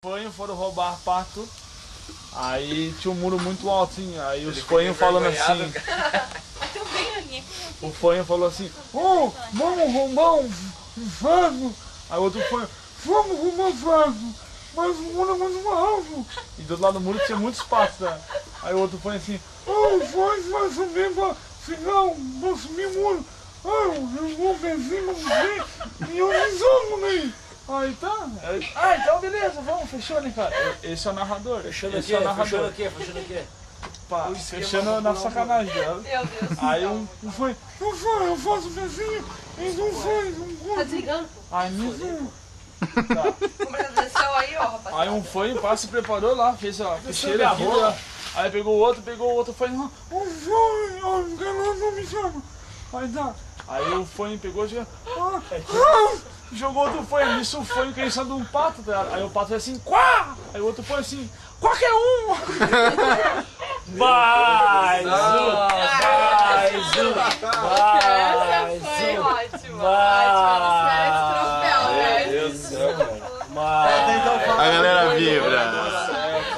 Foram roubar pato, aí tinha um muro muito alto, assim, aí os fanhos falando assim. O fanho falou assim, oh, vamos roubar um vaso. Aí o outro fanho, vamos roubar um vaso, mas o muro é muito alto. E do outro lado do muro tinha muitos patos, né? Aí o outro fanho assim, oh, vai subir pra subir o muro. Ah, eu vou pezinho, vamos ver, e eu resolvo, né? Aí tá. Ah, então beleza, vamos, fechou, né, cara? Esse é o narrador. Fechando esse é o narrador. Fechando aqui, fechando aqui. Pá, fechando na sacanagem dela. Meu Deus. Aí um foi, eu faço o pezinho, eles não faz, Tá desligando? Aí nisso. Tá. Como desceu aí, ó, rapaz. Aí um foi, pá, se preparou lá, fez a peixeira aqui, lá. Aí pegou o outro foi, não me chama. Aí tá. Aí o fone pegou e jogou outro fone, nisso o fone caiu em cima de um pato, tá? Aí o pato foi assim, quá! Aí o outro foi assim, qualquer um! Mais um! Foi ótimo. Meu Deus do céu, cara. A galera vibra.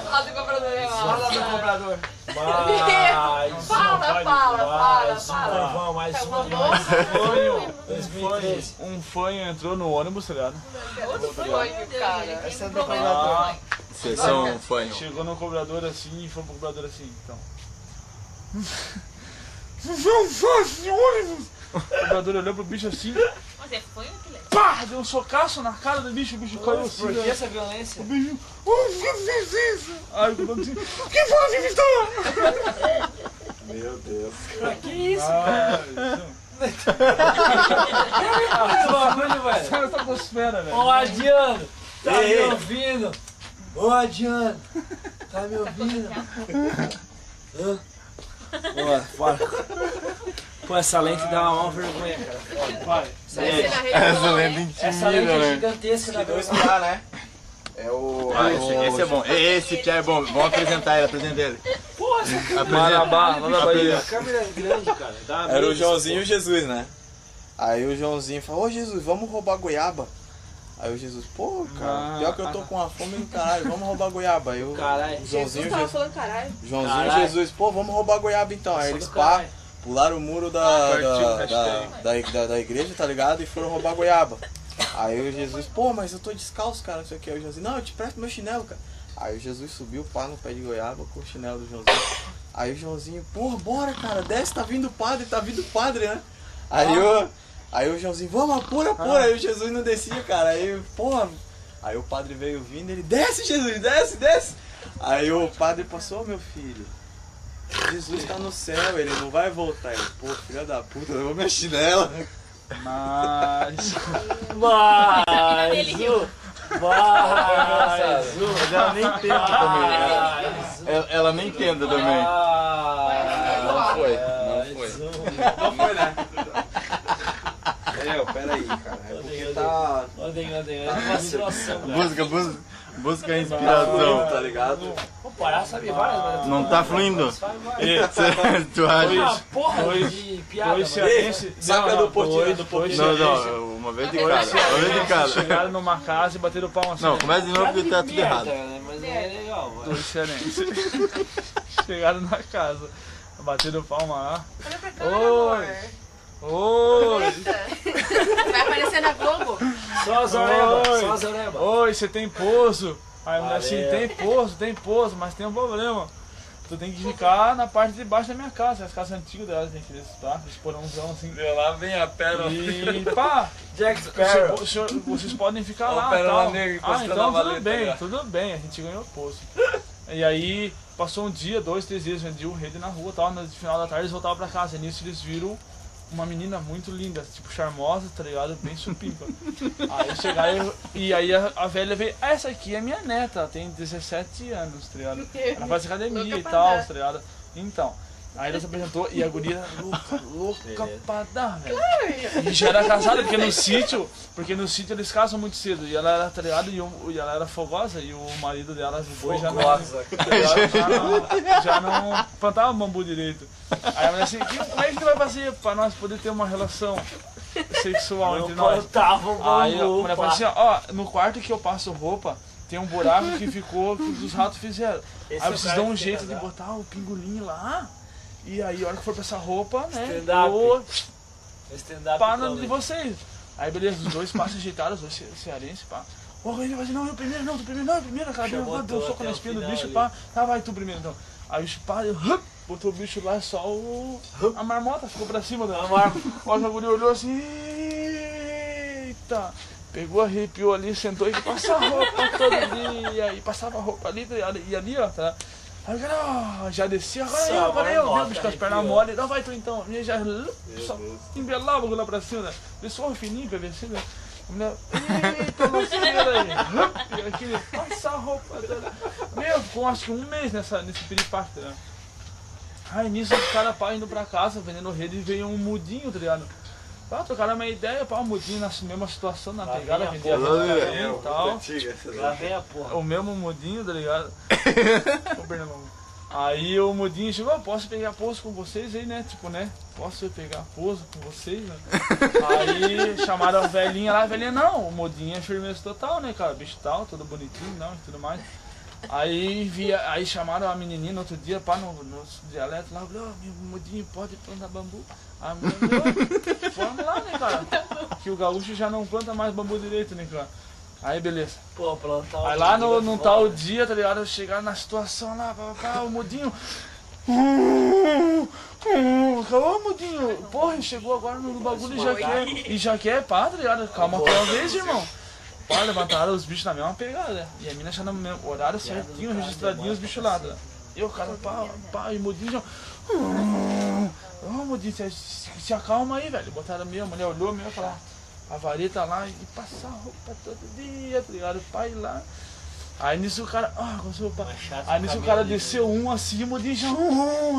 Roda o comprador, Fala do comprador. Mais Um fanho entrou no ônibus, tá ligado? Outro sonho, cara. Essa é do comprador. Vocês são fã. Chegou no cobrador assim e foi pro cobrador assim, então. Não faz de ônibus! O cobrador olhou pro bicho assim, Mas é fanho ou que pá! Deu um socaço na cara do bicho, o bicho caiu assim. Por que essa violência? O bicho, por que fez isso? Aí o cobrador assim, quem foi que evitar? Meu Deus. Que isso? Sai da estratosfera, velho. Ô, Adiano, tá me ouvindo? Ô, Adiano, tá me ouvindo? Bora. Pô, essa lente dá uma vergonha, cara. Vai. Essa lenda Essa lente intimida, é né? gigantesca na grossa. né? É o... esse é bom. Esse que é bom. Vamos apresentar ele, apresenta ele. Pô, essa câmera. Marabá, lá da Bahia. A câmera é grande, cara. Dá Era o medo. Joãozinho e o Jesus, né? Aí o Joãozinho falou, ô Jesus, vamos roubar goiaba. Aí o Jesus, pô, cara, pior que eu tô com uma fome do caralho, vamos roubar goiaba. Aí o Caralho. Joãozinho, tava falando caralho. Joãozinho e Caralho. Jesus, pô, vamos roubar goiaba então. Aí Sou eles do pá, caralho. pularam o muro da igreja, tá ligado? E foram roubar goiaba. Aí o Jesus, pô, mas eu tô descalço, cara, não sei o que. Aí o Joãozinho, não, eu te presto meu chinelo, cara. Aí o Jesus subiu, pá, no pé de goiaba com o chinelo do Joãozinho. Aí o Joãozinho, porra, bora, cara, desce, tá vindo o padre, né? Aí o Joãozinho, vamos, apura. Aí o Jesus não descia, cara. Aí, porra. Aí o padre veio vindo, ele, desce, Jesus, desce. Aí o padre passou, ô, meu filho, Jesus tá no céu, ele não vai voltar. Ele, pô, filha da puta, levou minha chinela. Mas Mas ela nem tenta também. Ela nem tenta também. Não foi. Não foi, né? Peraí, cara. É porque tá... É uma situação, cara. Busca inspiração. Tá ligado? O palhaço sabe várias, mas... Não tá fluindo? Tu Ah, acha? porra de piada, dois mano. cearenses. Saca do Portilho, do Portilho. Não, uma vez de cada. Chegaram numa casa e bateram palma assim. Não, começa de novo porque tá tudo Merda, errado. né? Mas não é legal, mano. Dois cearenses. Chegaram na casa, bateram palma lá. Olha pra câmera, amor. Oi! Vai aparecer na Globo. Só as orebas. Oi, você tem pouso? Aí a mulher assim, tem pouso, mas tem um problema. Tu tem que ficar na parte de baixo da minha casa, as casas antigas delas, tem que tá? Esse porãozão assim. Lá vem a pérola. E pá, Jack Sparrow. vocês podem ficar lá, Pérola tal. Negra Ah, encostando então a valeta, tudo bem, a gente ganhou poço. E aí, passou um dia, 2, 3 dias, vendiam rede na rua, tal, no final da tarde eles voltavam pra casa, e nisso eles viram uma menina muito linda, tipo charmosa, tá ligado? Bem supimpa. Aí chegaram e aí a velha veio, essa aqui é minha neta, ela tem 17 anos, tá ligado? Ela faz academia e tal, tá ligado? Então, aí ela se apresentou e a guria louca pra dar, velho. E já era casada, porque no sítio eles casam muito cedo. E ela era, tá ligado? E ela era fogosa e o marido dela, o boi, já não plantava bambu direito. Aí a mulher assim, como é que tu vai fazer pra nós poder ter uma relação sexual entre nós? Não plantava o Aí a bambu, mulher falou assim, ó, no quarto que eu passo roupa, tem um buraco que ficou, que os ratos fizeram. Esse Aí é o vocês cara dão um que jeito tem de razão. botar o pingolim lá. E aí, a hora que for pra essa roupa, né? Stand-up. Eu Stand-up pá de comedy. vocês. Aí, beleza, os dois passam ajeitados, os dois cearenses, pá. Ô, ele vai dizer, não, eu primeiro, não, tu primeiro, não, eu primeiro, cara. Chamou Deu um tu soco até na o espinha do final bicho, ali. pá. Tá, vai tu primeiro, então. Aí o bicho pá, botou o bicho lá, só a marmota ficou pra cima da marmota. O guri olhou assim, eita. Pegou, arrepiou ali, sentou e passava a roupa todo dia. E passava a roupa ali, e ali, ó, tá. Aí o cara, ó, já descia, agora eu, marmota, bicho com as pernas arrepiou. mole. Não, vai tu então. E já só embelava lá pra cima, né? Pessoal fininho, PVC, né? A mulher, eita, louceira aí. E aquele, passa a roupa toda. Meu, ficou acho que um mês nesse piripaque, né? Aí nisso os caras pá indo pra casa, vendendo rede, e veio um mudinho, tá ligado? Pá, trocaram uma ideia, pá, o mudinho na mesma situação, na Lá pegada, vem a vendia porra. rede também e tal. Lá vem a porra. O mesmo mudinho, tá ligado? Ô, Bernardo. Aí o mudinho chegou, posso pegar pouso com vocês aí, né? Tipo, né? Posso pegar pouso com vocês, né? Aí chamaram a velhinha lá, a velhinha, não, o mudinho é firmeza total, né, cara? Bicho tal, todo bonitinho, não, e tudo mais. Aí chamaram a menininha no outro dia, pá, no dialeto lá, falou, ó, meu mudinho pode plantar bambu. A mulher falou, vamos lá, né, cara? Que o gaúcho já não planta mais bambu direito, né, cara? Aí beleza. Pô, plantar Aí lá num tal dia, tá ligado? Chegaram na situação lá, o mudinho. Ô mudinho, porra, chegou agora no bagulho e já quer, pá, tá ligado? Calma que é uma vez, irmão. Pá, levantaram os bichos na mesma pegada, né? E a mina já no mesmo horário certinho, registradinho os bichos lá, né? E o cara, pá, e o mudinho já. Ô mudinho, se acalma aí, velho. Botaram a minha mulher, olhou mesmo, falou. A vareta lá e passar roupa todo dia, tá ligado? Pai lá. Aí nisso o cara. Aí nisso o cara desceu um assim, o mudinho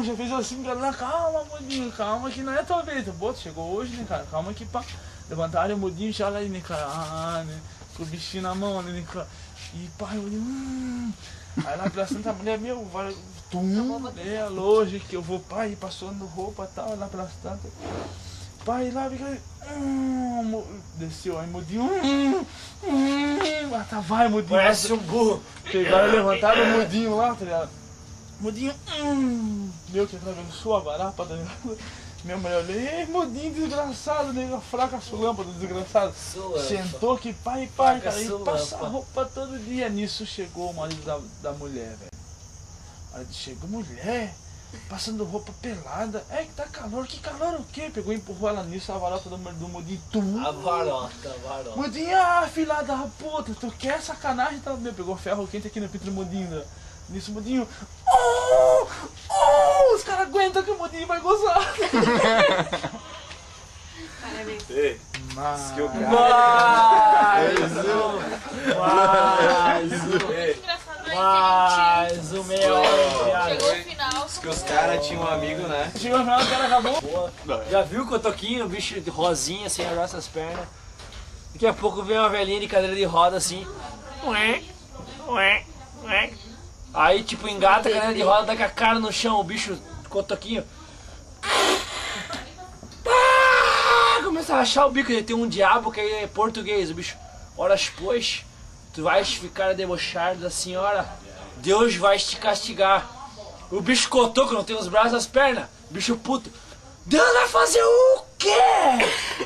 já fez assim, cara. Calma, mudinho, calma que não é tua vez. Pô, chegou hoje, né, cara? Calma que pá. Levantaram o mudinho já lá aí, né, cara? Né? Com o bichinho na mão, né, cara? E pai, o mudinho. Aí lá pela Santa Mulher, meu, vai. É lógico que eu vou, pai, passando roupa e tal, lá pela Santa. Pai lá, fica. Desceu aí, mudinho. Tá, vai, mudinho. Parece um burro. Pegaram e levantaram o mudinho lá, tá ligado? Mudinho. Meu, que atravessou a varapa, tá ligado? Minha mulher olhou, ei, mudinho desgraçado, nega fraca lâmpada, desgraçado. Sentou que pai, cara, e passa a roupa todo dia. Nisso chegou o marido da mulher, velho. Aí chegou mulher. Passando roupa pelada. É que tá calor, que calor o quê? Pegou e empurrou ela nisso, a varota do mudinho. A varota. Mudinho, filha da puta, tu quer sacanagem? Tá? Meu, pegou ferro quente aqui no peito do mudinho. Né? Nisso o mudinho. Os caras aguentam que o mudinho vai gozar. Parabéns. Ei, que o cara. Mais um meia hora. Chegou o final. Que os caras tinham um amigo, né? Chegou no final, o cara acabou. Já viu o cotoquinho, o bicho de rosinha, sem as nossas pernas? Daqui a pouco vem uma velhinha de cadeira de roda assim. Aí tipo engata a cadeira de roda, dá com a cara no chão, o bicho, cotoquinho. Começa a rachar o bico, ele tem um diabo que é português, o bicho. Horas pois, tu vais ficar debochado da senhora, Deus vai te castigar. O bicho cotoco, não tem os braços e as pernas. O bicho puto. Deus vai fazer o quê?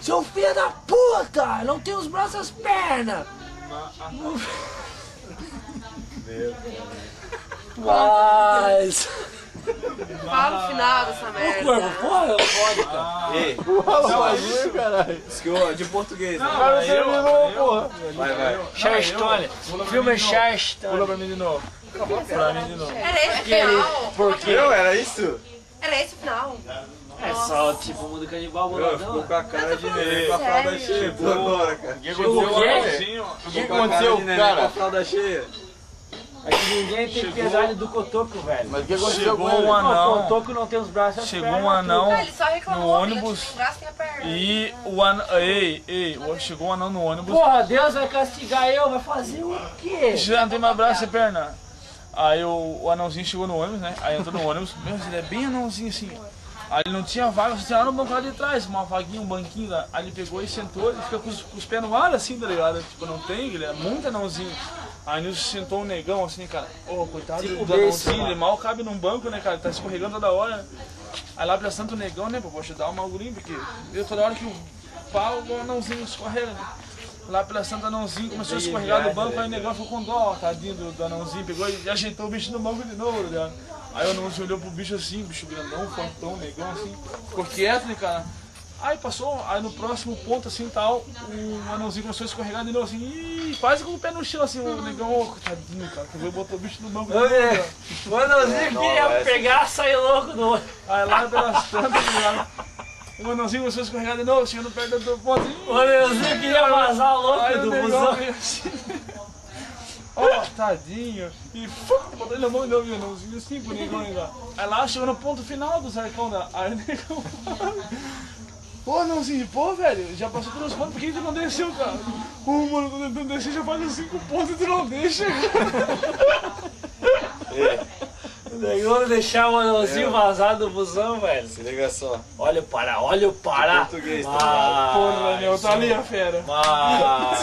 Seu filho da puta! Não tem os braços e as pernas. Mas... Fala o final dessa O merda. corpo, porra, não pode, cara. Ei, Não, caralho. isso que eu de português, né? Cara, terminou, porra. Vai. Charleston. Filme Pula Charleston. pra mim de novo. Pra mim de novo. Era esse o final? Porque Meu, era isso? Era esse o final? é só tipo o mundo canibal Meu, ficou boladão. com a cara de neném com a fralda cheia. Pô, agora, cara. O que Chegou o quê? O que aconteceu, Com a cara? fralda cheia. Aqui ninguém tem piedade do cotoco, velho. Mas o que aconteceu Chegou com ele? um anão. O cotoco não tem os braços e as Chegou pernas, um anão Ah, ele só reclamou. no ele ônibus tem braço, tem a perna. e o anão. Chegou um anão no ônibus. Porra, Deus vai castigar eu, vai fazer o quê? Já não tem mais braço e perna. Aí o anãozinho chegou no ônibus, né? Aí entrou no ônibus. Meu, ele é bem anãozinho assim. Aí ele não tinha vaga, só tinha lá no banco lá de trás, uma vaguinha, um banquinho lá. Aí ele pegou e sentou, ele fica com os pés no ar assim, tá ligado? Tipo, não tem, ele é muito anãozinho. Aí Nilson sentou um negão assim, cara. Ô, coitado Tipo do anãozinho, ele mal cabe num banco, né, cara? Ele tá escorregando toda hora. Aí lá pra Santo Negão, né, pô, vou ajudar o Malgurinho, porque eu toda hora que o pau, o anãozinho escorrega, né? Lá pela Santo Anãozinho começou a escorregar do banco, aí o negão ficou com dó, tadinho do anãozinho, pegou e ajeitou o bicho no banco de novo, tá ligado? Aí o anãozinho olhou pro bicho assim, bicho grandão, fortão, negão assim, ficou quieto, né, cara? Aí passou, aí no próximo ponto assim tal, o anãozinho começou a escorregar de novo assim, ih, quase com o pé no chão assim, o negão, ô, tadinho, cara, pegou e botou o bicho no banco de novo, cara. O anãozinho queria pegar e sair louco do olho. Aí lá pelas tantas, tá ligado? O anãozinho começou a escorregar de novo, chegando perto do ponto assim, O anãozinho queria vazar louco aí do o negão busão. veio assim, ó, tadinho, e botou ele na mão de novo, o anãozinho assim pro negão ainda. Aí lá chegou no ponto final do cercão da. Aí o negão. Pô, anãozinho, pô, velho, já passou pelos pontos, por que tu não desceu, cara? Mano, tô tentando descer, já faz uns 5 pontos e tu não deixa, cara. O negão deixar o anãozinho vazar do busão, velho. Se liga só. Olha o Pará, olha o Pará. Português, tá Mas... Pô, Daniel, tá ali a fera. Mas...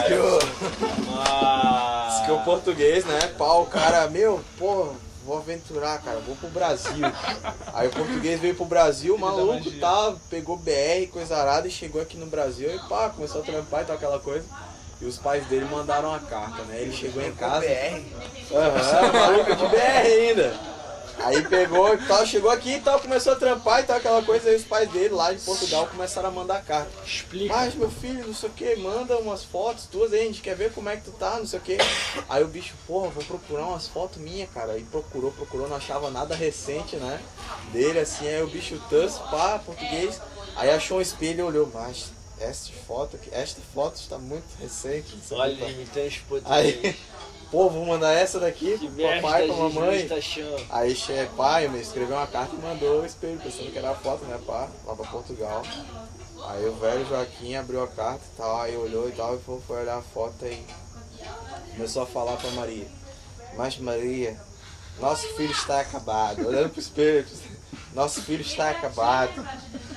Diz que o português, né? Pau, o cara, meu, pô, vou aventurar, cara, vou pro Brasil. Aí o português veio pro Brasil, o maluco, tá, pegou BR, coisa arada, e chegou aqui no Brasil e pá, começou a trampar e tal, aquela coisa. E os pais dele mandaram uma carta, né? Ele chegou em casa. Aham, maluco de BR ainda. Aí pegou e tal, chegou aqui e tal, começou a trampar e tal, aquela coisa, aí os pais dele lá de Portugal começaram a mandar carta. Explica. Mas meu filho, não sei o que, manda umas fotos tuas aí, a gente quer ver como é que tu tá, não sei o que. Aí o bicho, porra, vou procurar umas fotos minhas, cara. Aí procurou, não achava nada recente, né? Dele, assim, aí o bicho Tans, pá, português. Aí achou um espelho e olhou, mas esta foto está muito recente. Olha, imitando os português. Aí, pô, vou mandar essa daqui Que pro papai, pra mamãe. tá achando. Aí pai, me escreveu uma carta e mandou o espelho, pensando que era a foto, né, pá, lá pra Portugal. Aí o velho Joaquim abriu a carta e tal, aí olhou e tal, e foi olhar a foto e começou a falar pra Maria. Mas Maria, nosso filho está acabado. Olhando pro espelho, nosso filho está acabado.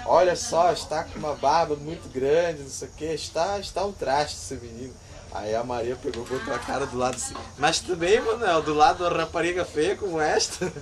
Olha só, está com uma barba muito grande, não sei o que, está um traste esse menino. Aí a Maria pegou, botou a cara do lado assim. Mas também, Manuel, do lado da rapariga feia como esta.